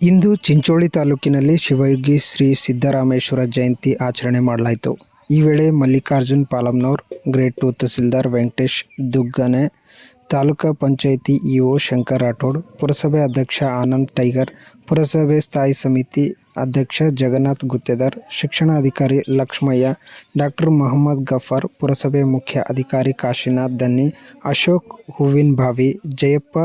ಇಂದು ಚಿಂಚೋಳಿ ತಾಲೂಕಿನಲ್ಲಿ ಶಿವಯೋಗಿ ಶ್ರೀ ಸಿದ್ದರಾಮೇಶ್ವರ ಜಯಂತಿ ಆಚರಣೆ ಮಾಡಲಾಯಿತು. ಈ ವೇಳೆ ಮಲ್ಲಿಕಾರ್ಜುನ್ ಪಾಲಮ್ನವರ್, ಗ್ರೇಡ್ 2 ತಹಸೀಲ್ದಾರ್ ವೆಂಕಟೇಶ್ ದುಗ್ಗನೆ, ತಾಲೂಕಾ ಪಂಚಾಯಿತಿ ಇಒ ಶಂಕರ್ ರಾಠೋಡ್, ಪುರಸಭೆ ಅಧ್ಯಕ್ಷ ಆನಂದ್ ಟೈಗರ್, ಪುರಸಭೆ ಸ್ಥಾಯಿ ಸಮಿತಿ ಅಧ್ಯಕ್ಷ ಜಗನ್ನಾಥ್ ಗುತ್ತೇದಾರ್, ಶಿಕ್ಷಣಾಧಿಕಾರಿ ಲಕ್ಷ್ಮಯ್ಯ, ಡಾಕ್ಟರ್ ಮೊಹಮ್ಮದ್ ಗಫಾರ್, ಪುರಸಭೆ ಮುಖ್ಯ ಅಧಿಕಾರಿ ಕಾಶಿನಾಥ್ ದನ್ನಿ, ಅಶೋಕ್ ಹೂವಿನಭಾವಿ, ಜಯಪ್ಪ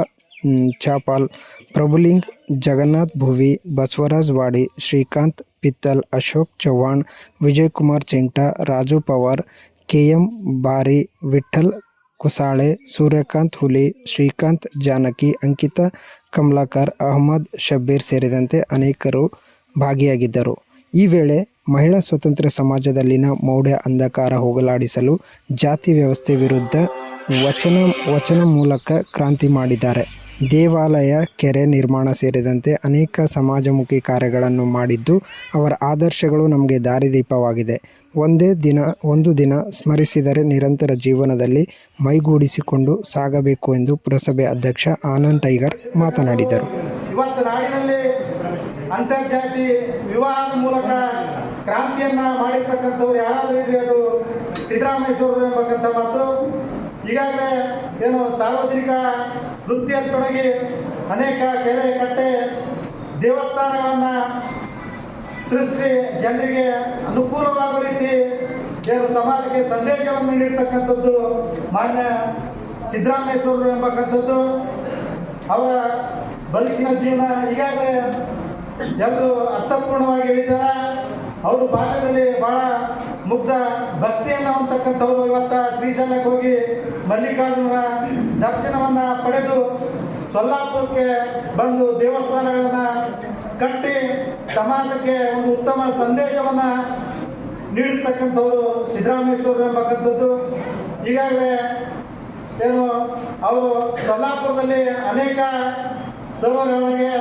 ಚಾಪಾಲ್, ಪ್ರಭುಲಿಂಗ್, ಜಗನ್ನಾಥ್ ಭುವಿ, ಬಸವರಾಜ್ ವಾಡಿ, ಶ್ರೀಕಾಂತ್ ಪಿತ್ತಲ್, ಅಶೋಕ್ ಚವ್ಹಾಣ್, ವಿಜಯಕುಮಾರ್ ಚಿಂಗ್ಟಾ, ರಾಜು ಪವಾರ್, ಕೆಎಂ ಬಾರಿ, ವಿಠ್ಠಲ್ ಕುಸಾಳೆ, ಸೂರ್ಯಕಾಂತ್ ಹುಲಿ, ಶ್ರೀಕಾಂತ್ ಜಾನಕಿ, ಅಂಕಿತಾ ಕಮಲಾಕರ್, ಅಹಮದ್ ಶಬ್ಬೀರ್ ಸೇರಿದಂತೆ ಅನೇಕರು ಭಾಗಿಯಾಗಿದ್ದರು. ಈ ವೇಳೆ ಮಹಿಳಾ ಸ್ವತಂತ್ರ ಸಮಾಜದಲ್ಲಿನ ಮೌಢ್ಯ ಅಂಧಕಾರ ಹೋಗಲಾಡಿಸಲು ಜಾತಿ ವ್ಯವಸ್ಥೆ ವಿರುದ್ಧ ವಚನ ಮೂಲಕ ಕ್ರಾಂತಿ ಮಾಡಿದ್ದಾರೆ. ದೇವಾಲಯ, ಕೆರೆ ನಿರ್ಮಾಣ ಸೇರಿದಂತೆ ಅನೇಕ ಸಮಾಜಮುಖಿ ಕಾರ್ಯಗಳನ್ನು ಮಾಡಿದ್ದು ಅವರ ಆದರ್ಶಗಳು ನಮಗೆ ದಾರಿದೀಪವಾಗಿದೆ. ಒಂದು ದಿನ ಸ್ಮರಿಸಿದರೆ ನಿರಂತರ ಜೀವನದಲ್ಲಿ ಮೈಗೂಡಿಸಿಕೊಂಡು ಸಾಗಬೇಕು ಎಂದು ಪುರಸಭೆ ಅಧ್ಯಕ್ಷ ಆನಂದ್ ಟೈಗರ್ ಮಾತನಾಡಿದರು. ಇವತ್ತು ನಾಡಿನಲ್ಲಿ ಅಂತರ್ಜಾತಿ ವಿವಾಹದ ಮೂಲಕ ಕ್ರಾಂತಿಯನ್ನ ಮಾಡಿರ್ತಕ್ಕಂಥವ್ರು ಯಾರಾದರೂ ಇದ್ರೆ ಅದು ಸಿದ್ದರಾಮೇಶ್ವರರು ಎಂಬಕ್ಕಂಥ ಮಾತು. ಈಗಾಗಲೇ ಏನು ಸಾರ್ವಜನಿಕ ವೃತ್ತಿಯಲ್ಲಿ ತೊಡಗಿ ಅನೇಕ ಕೆರೆ ಕಟ್ಟೆ ದೇವಸ್ಥಾನಗಳನ್ನು ಸೃಷ್ಟಿ ಜನರಿಗೆ ಅನುಕೂಲವಾಗುವ ರೀತಿ ಏನು ಸಮಾಜಕ್ಕೆ ಸಂದೇಶವನ್ನು ನೀಡಿರ್ತಕ್ಕಂಥದ್ದು ಮಾನ್ಯ ಸಿದ್ದರಾಮೇಶ್ವರರು ಎಂಬಕ್ಕಂಥದ್ದು. ಅವರ ಬದುಕಿನ ಜೀವನ ಈಗಾಗಲೇ ಎಲ್ಲರೂ ಅರ್ಥಪೂರ್ಣವಾಗಿ ಹೇಳಿದ್ದಾರೆ. ಅವರು ಭಾಗದಲ್ಲಿ ಬಹಳ ಮುಗ್ಧ ಭಕ್ತಿಯನ್ನು ಹೊಂದತಕ್ಕಂಥವ್ರು. ಇವತ್ತು ಶ್ರೀಶೈಲಕ್ಕೆ ಹೋಗಿ ಮಲ್ಲಿಕಾರ್ಜುನರ ದರ್ಶನವನ್ನು ಪಡೆದು ಸೊಲ್ಲಾಪುರಕ್ಕೆ ಬಂದು ದೇವಸ್ಥಾನಗಳನ್ನು ಕಟ್ಟಿ ಸಮಾಜಕ್ಕೆ ಒಂದು ಉತ್ತಮ ಸಂದೇಶವನ್ನು ನೀಡಿರ್ತಕ್ಕಂಥವ್ರು ಸಿದ್ದರಾಮೇಶ್ವರರು ಎಂಬಕ್ಕಂಥದ್ದು. ಈಗಾಗಲೇ ಏನು ಅವರು ಸೊಲ್ಲಾಪುರದಲ್ಲಿ ಅನೇಕ ಸಭೆಗಳಿಗೆ